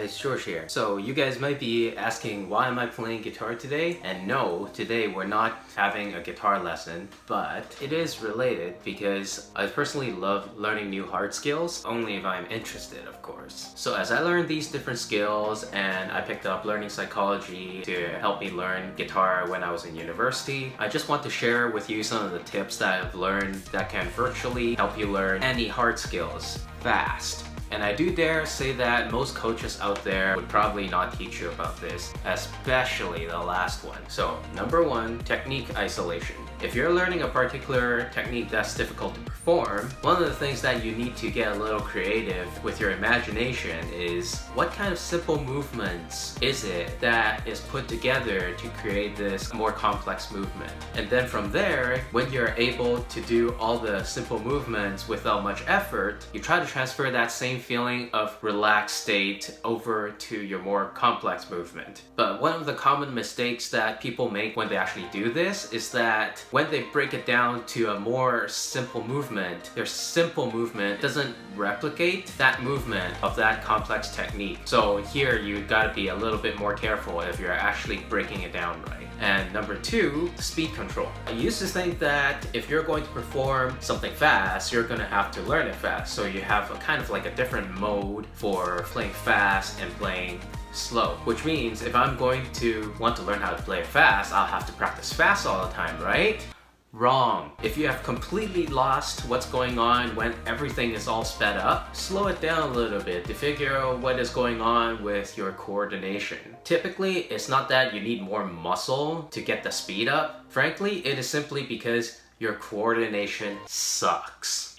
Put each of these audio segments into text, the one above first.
it's George here. So you guys might be asking, why am I playing guitar today? And no, today we're not having a guitar lesson, but it is related because I personally love learning new hard skills, only if I'm interested, of course. So as I learned these different skills and I picked up learning psychology to help me learn guitar when I was in university, I just want to share with you some of the tips that I've learned that can virtually help you learn any hard skills fast. And I do dare say that most coaches out there would probably not teach you about this, especially the last one. So, number one, technique isolation. If you're learning a particular technique that's difficult to perform, one of the things that you need to get a little creative with your imagination is what kind of simple movements is it that is put together to create this more complex movement. And then from there, when you're able to do all the simple movements without much effort, you try to transfer that same feeling of relaxed state over to your more complex movement. But one of the common mistakes that people make when they actually do this is that when they break it down to a more simple movement, their simple movement doesn't replicate that movement of that complex technique. So here you gotta be a little bit more careful if you're actually breaking it down right. And number two, speed control. I used to think that if you're going to perform something fast, you're gonna have to learn it fast. So you have a kind of like a different mode for playing fast and playing slow, which means if I'm going to want to learn how to play fast, I'll have to practice fast all the time, right? Wrong. If you have completely lost what's going on when everything is all sped up, slow it down a little bit to figure out what is going on with your coordination. Typically, it's not that you need more muscle to get the speed up. Frankly, it is simply because your coordination sucks.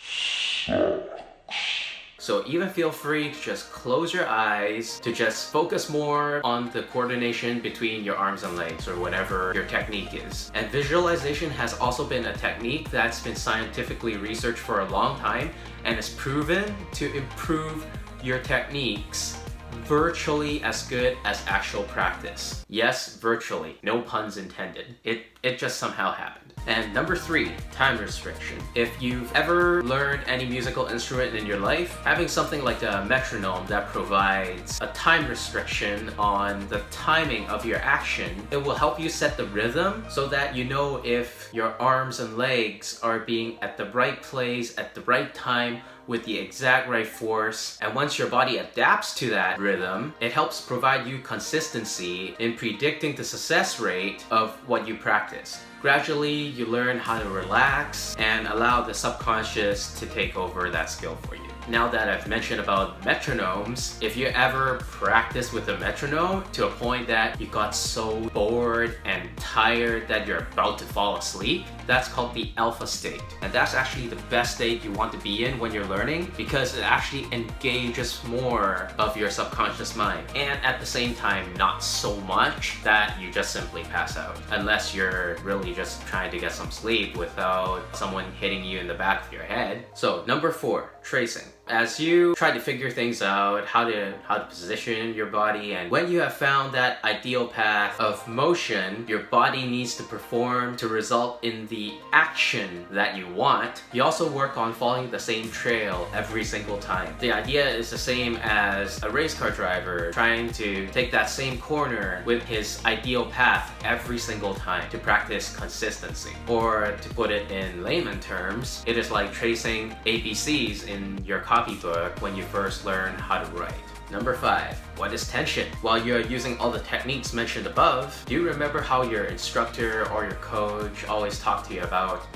So even feel free to just close your eyes, to just focus more on the coordination between your arms and legs or whatever your technique is. And visualization has also been a technique that's been scientifically researched for a long time and is proven to improve your techniques virtually as good as actual practice. Yes, virtually. No puns intended. It just somehow happened. And number three, time restriction. If you've ever learned any musical instrument in your life, having something like a metronome that provides a time restriction on the timing of your action, it will help you set the rhythm so that you know if your arms and legs are being at the right place at the right time with the exact right force. And once your body adapts to that rhythm, it helps provide you consistency in predicting the success rate of what you practice. Gradually, you learn how to relax and allow the subconscious to take over that skill for you. Now that I've mentioned about metronomes, if you ever practice with a metronome to a point that you got so bored and tired that you're about to fall asleep, that's called the alpha state. And that's actually the best state you want to be in when you're learning because it actually engages more of your subconscious mind. And at the same time, not so much that you just simply pass out. Unless you're really just trying to get some sleep without someone hitting you in the back of your head. So number four, tracing. As you try to figure things out, how to position your body, and when you have found that ideal path of motion your body needs to perform to result in the action that you want, you also work on following the same trail every single time. The idea is the same as a race car driver trying to take that same corner with his ideal path every single time to practice consistency. Or to put it in layman terms, it is like tracing ABCs in your copybook when you first learn how to write. Number five, what is tension? While you're using all the techniques mentioned above, do you remember how your instructor or your coach always talk to you about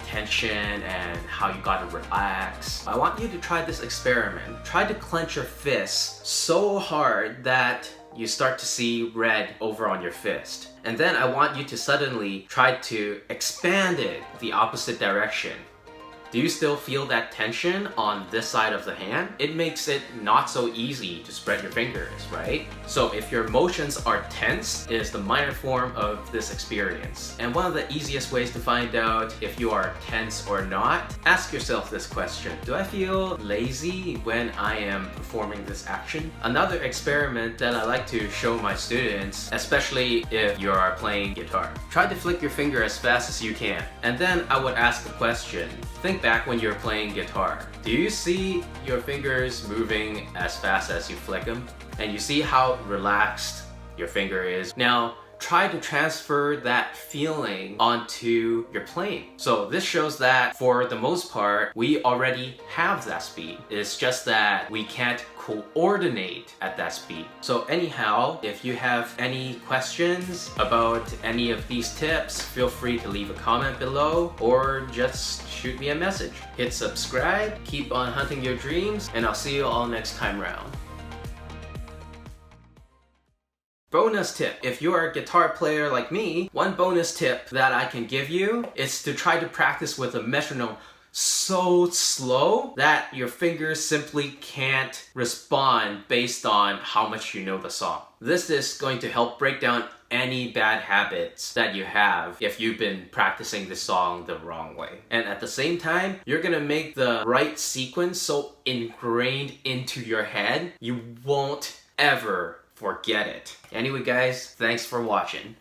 tension and how you gotta relax? I want you to try this experiment. Try to clench your fists so hard that you start to see red over on your fist. And then I want you to suddenly try to expand it the opposite direction. Do you still feel that tension on this side of the hand? It makes it not so easy to spread your fingers, right? So if your motions are tense, it is the minor form of this experience. And one of the easiest ways to find out if you are tense or not, ask yourself this question. Do I feel lazy when I am performing this action? Another experiment that I like to show my students, especially if you are playing guitar. Try to flick your finger as fast as you can. And then I would ask the question, think think back when you're playing guitar. Do you see your fingers moving as fast as you flick them? And you see how relaxed your finger is? Now, try to transfer that feeling onto your playing. So this shows that for the most part, we already have that speed. It's just that we can't coordinate at that speed. So anyhow, if you have any questions about any of these tips, feel free to leave a comment below or just shoot me a message. Hit subscribe, keep on hunting your dreams, and I'll see you all next time round. Bonus tip, if you're a guitar player like me, one bonus tip that I can give you is to try to practice with a metronome so slow that your fingers simply can't respond based on how much you know the song. This is going to help break down any bad habits that you have if you've been practicing the song the wrong way. And at the same time, you're gonna make the right sequence so ingrained into your head, you won't ever forget it. Anyway guys, thanks for watching.